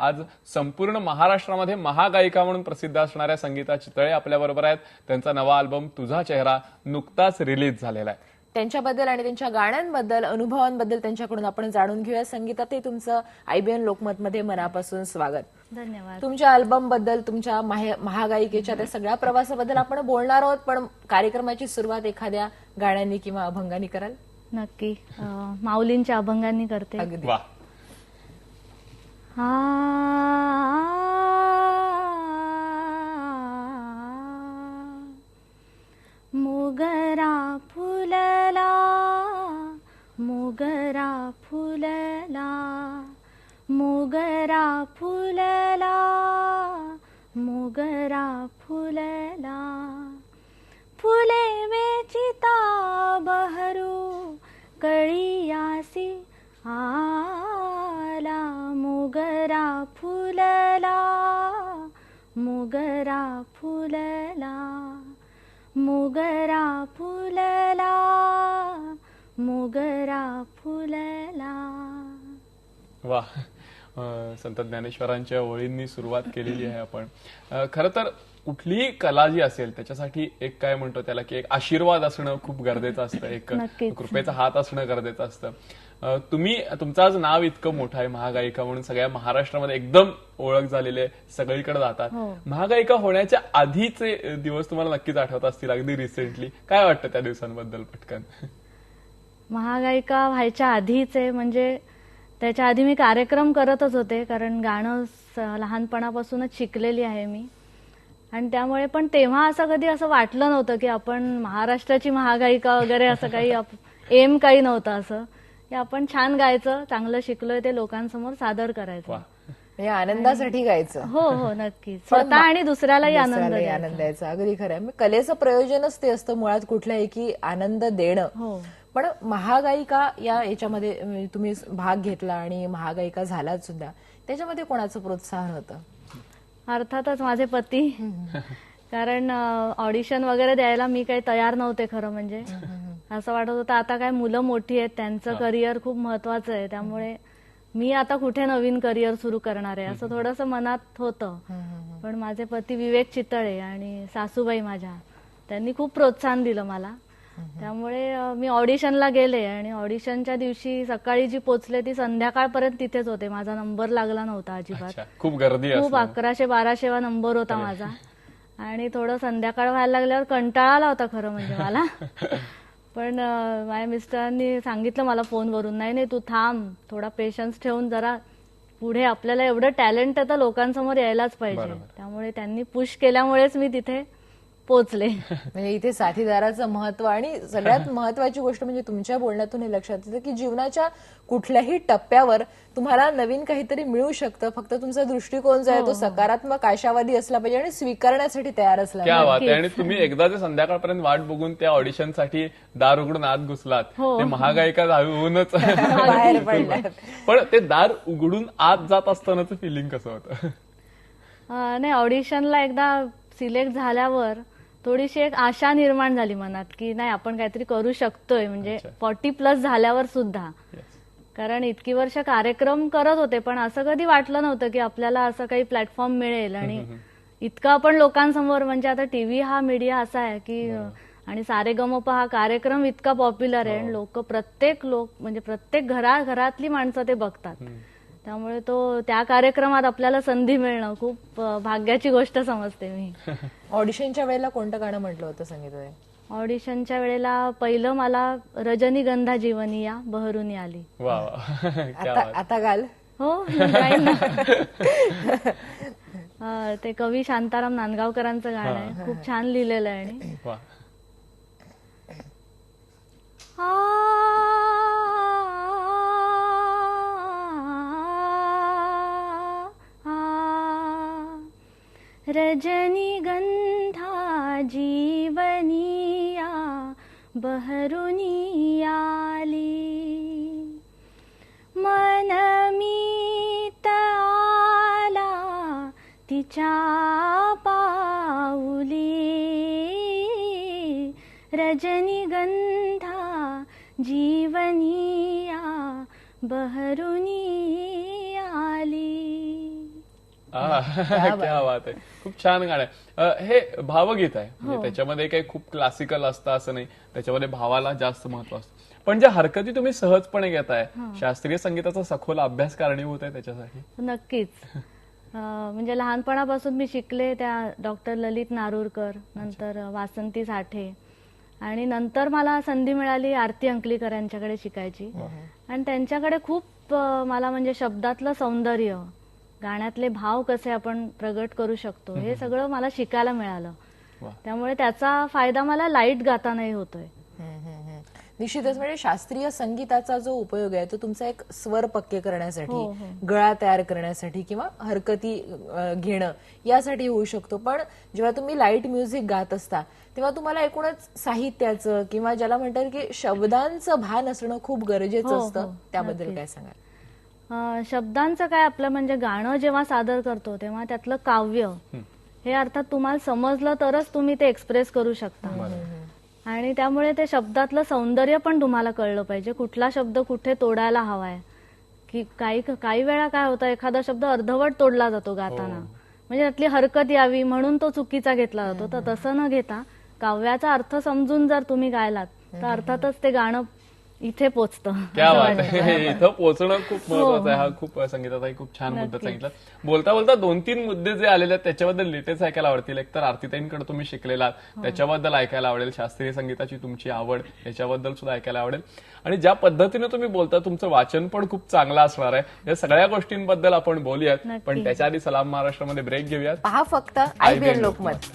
आज संपूर्ण महाराष्ट्रामध्ये महागायिका म्हणून प्रसिद्ध असणाऱ्या संगीता चितळे आपल्याबरोबर आहेत. त्यांचा नवा अल्बम तुझा चेहरा नुकताच रिलीज झालेला आहे. त्यांच्याबद्दल आणि त्यांच्या गाण्यांबद्दल, अनुभवांबद्दल त्यांच्याकडून आपण जाणून घेऊया. संगीता, ते तुमचं IBN लोकमत मध्ये मनापासून स्वागत. धन्यवाद. तुमच्या अल्बम बद्दल, तुमच्या महागायिकेच्या त्या सगळ्या प्रवासाबद्दल आपण बोलणार आहोत, पण कार्यक्रमाची सुरुवात एखाद्या गाण्यांनी किंवा अभंगांनी कराल? नक्की. माऊलींच्या अभंगांनी करते. अगदी. वा. मोगरा फुलला, मोगरा फुलला, मोगरा फुलला, मोगरा फुलला, फुले वेचिता बहरू कळियासी आला, मोगरा फुलला, मोगरा फुलला, मोगरा फुलला, मोगरा फुलला. वा. संत ज्ञानेश्वरांच्या ओळींनी सुरुवात केलेली आहे आपण. खरं तर कुठलीही कला जी असेल त्याच्यासाठी एक काय म्हणतो त्याला की एक आशीर्वाद असणं खूप गरजेचं असतं, एक कृपेचा हात असणं गरजेचं असतं. तुम्ही, तुमचं आज नाव इतकं मोठं आहे महागायिका म्हणून, सगळ्या महाराष्ट्रामध्ये एकदम ओळख झालेले, सगळीकडे जातात. महागायिका होण्याच्या आधीचे दिवस तुम्हाला नक्कीच आठवत असतील, अगदी रिसेंटली. काय वाटतं त्या दिवसांबद्दल पटकन? महागायिका व्हायच्या आधीचे म्हणजे त्याच्या आधी मी कार्यक्रम करतच होते, कारण गाणं लहानपणापासूनच शिकलेली आहे मी. आणि त्यामुळे पण तेव्हा असं कधी असं वाटलं नव्हतं की आपण महाराष्ट्राची महागायिका वगैरे, असं काही एम काही नव्हतं. असं की आपण छान गायचं, चांगलं शिकलोय ते लोकांसमोर सादर करायचं, हे आनंदासाठी गायचं. हो हो नक्कीच. स्वतः आणि दुसऱ्यालाही आनंद द्यायचा. अगदी खरं आहे. कलेचं प्रयोजनच ते असतं मुळात कुठल्याही, की आनंद देणं. हो. पण महागायिका याच्यामध्ये तुम्ही भाग घेतला आणि महागायिका झालात सुद्धा, त्याच्यामध्ये कोणाचं प्रोत्साहन होतं? अर्थातच माझे पती. कारण ऑडिशन वगैरे द्यायला मी काही तयार नव्हते खरं म्हणजे. असं वाटत होतं आता काय मुलं मोठी आहेत, त्यांचं करिअर खूप महत्वाचं आहे, त्यामुळे मी आता कुठे नवीन करिअर सुरू करणार आहे असं थोडंसं मनात होतं. पण माझे पती विवेक चितळे आणि सासूबाई माझ्या, त्यांनी खूप प्रोत्साहन दिलं मला. त्यामुळे मी ऑडिशनला गेले आणि ऑडिशनच्या दिवशी सकाळी जी पोचले ती संध्याकाळपर्यंत तिथेच होते. माझा नंबर लागला नव्हता अजिबात. खूप गर्दी, खूप 1100-1200 नंबर होता माझा. आणि थोडं संध्याकाळ व्हायला लागल्यावर कंटाळा आला होता खरं म्हणजे मला. पण माझ्या मिस्टरांनी सांगितलं मला फोनवरून, नाही नाही तू थांब, थोडा पेशन्स ठेवून जरा पुढे, आपल्याला एवढं टॅलेंट आहे तर लोकांसमोर यायलाच पाहिजे. त्यामुळे त्यांनी पुश केल्यामुळेच मी तिथे पोचले. म्हणजे इथे साथीदाराचं महत्व, आणि सगळ्यात महत्वाची गोष्ट म्हणजे तुमच्या बोलण्यातून हे लक्षात येतं की जीवनाच्या कुठल्याही टप्प्यावर तुम्हाला नवीन काहीतरी मिळू शकतं, फक्त तुमचा दृष्टिकोन जो आहे तो सकारात्मक, आशावादी असला पाहिजे आणि स्वीकारण्यासाठी तयार असला पाहिजे. आणि तुम्ही एकदा ते संध्याकाळपर्यंत वाट बघून त्या ऑडिशनसाठी दार उघडून आत घुसलात, ते महागायिका होऊनच बाहेर पडलात. पण ते दार उघडून आत जात असतानाचं फिलिंग कसं होतं? नाही, ऑडिशनला एकदा सिलेक्ट झाल्यावर थोडीशी एक आशा निर्माण झाली मनात की नाही आपण काहीतरी करू शकतोय, म्हणजे 40+ झाल्यावर सुद्धा. कारण इतकी वर्ष कार्यक्रम करत होते पण असं कधी वाटलं नव्हतं की आपल्याला असं काही प्लॅटफॉर्म मिळेल. आणि इतकं आपण लोकांसमोर, म्हणजे आता टीव्ही हा मीडिया असा आहे की, आणि सारेगमप हा कार्यक्रम इतका पॉप्युलर आहे, म्हणजे प्रत्येक घरातली माणसं ते बघतात. त्यामुळे त्या कार्यक्रमात आपल्याला संधी मिळणं खूप भाग्याची गोष्ट समजते मी. ऑडिशनच्या वेळेला कोणतं गाणं म्हटलं होतं संगीताताई? ऑडिशनच्या वेळेला पहिलं मला रजनीगंधा जीवनिया बहरुनी आली. आता गाल? हो, ते कवी शांताराम नांदगावकरांचं गाणं आहे, खूप छान लिहिलेलं आहे. रजनीगंधा जीवनिया बहरुनी आली, मनमीत आला तिच्या पाऊली, रजनीगंधा जीवनिया बहरुनी आली. क्या बात आहे. खूप छान गाणं आहे. हे भावगीत आहे म्हणजे त्याच्यामध्ये काही खूप क्लासिकल असतं असं नाही, त्याच्यामध्ये भावाला जास्त महत्व असतं. पण ज्या हरकती तुम्ही सहजपणे घेताय, शास्त्रीय संगीताचा सखोल अभ्यास कारणीभूत आहे त्याच्यासाठी? नक्कीच. म्हणजे लहानपणापासून मी शिकले त्या डॉक्टर ललित नारूरकर, नंतर वासंती साठे, आणि नंतर मला संधी मिळाली आरती अंकलीकर यांच्याकडे शिकायची. आणि त्यांच्याकडे खूप मला म्हणजे शब्दातलं सौंदर्य, गाण्यातले भाव कसे आपण प्रगट करू शकतो हे सगळं मला शिकायला मिळालं. त्यामुळे त्याचा फायदा मला लाईट गातानाही होतोय. निश्चितच. म्हणजे शास्त्रीय संगीताचा जो उपयोग आहे तो तुमचा एक स्वर पक्के करण्यासाठी, गळा तयार करण्यासाठी किंवा हरकती घेणं यासाठी होऊ शकतो. पण जेव्हा तुम्ही लाईट म्युझिक गात असता तेव्हा तुम्हाला एकूणच साहित्याचं किंवा ज्याला म्हणतात की शब्दांचं भान असणं खूप गरजेचं असतं. त्याबद्दल काय सांगाल? शब्दांचं काय, आपलं म्हणजे गाणं जेव्हा सादर करतो तेव्हा त्यातलं काव्य हे अर्थात तुम्हाला समजलं तरच तुम्ही ते एक्सप्रेस करू शकता. आणि त्यामुळे ते शब्दातलं सौंदर्य पण तुम्हाला कळलं पाहिजे, कुठला शब्द कुठे तोडायला हवाय. की काही वेळा काय होतं, एखादा शब्द अर्धवट तोडला जातो गाताना, म्हणजे त्यातली हरकत यावी म्हणून तो चुकीचा घेतला जातो. तर तसं न घेता काव्याचा अर्थ समजून जर तुम्ही गायलात तर अर्थातच ते गाणं इथे पोचतं. क्या बात आहे. इथं पोहोचणं खूप महत्वाचं आहे. हा खूप संगीताचा खूप छान मुद्दा सांगितला. बोलता बोलता 2-3 मुद्दे जे आलेले आहेत त्याच्याबद्दल लेटेस्ट ऐकायला आवडतील. एक तर आरतीताईंकडे तुम्ही शिकलेला त्याच्याबद्दल ऐकायला आवडेल, शास्त्रीय संगीताची तुमची आवड याच्याबद्दल सुद्धा ऐकायला आवडेल, आणि ज्या पद्धतीने तुम्ही बोलता तुमचं वाचन पण खूप चांगलं असणार आहे. या सगळ्या गोष्टींबद्दल आपण बोलूयात, पण त्याच्या आधी सलाम महाराष्ट्रामध्ये ब्रेक घेऊयात. पहा फक्त IBN लोकमत.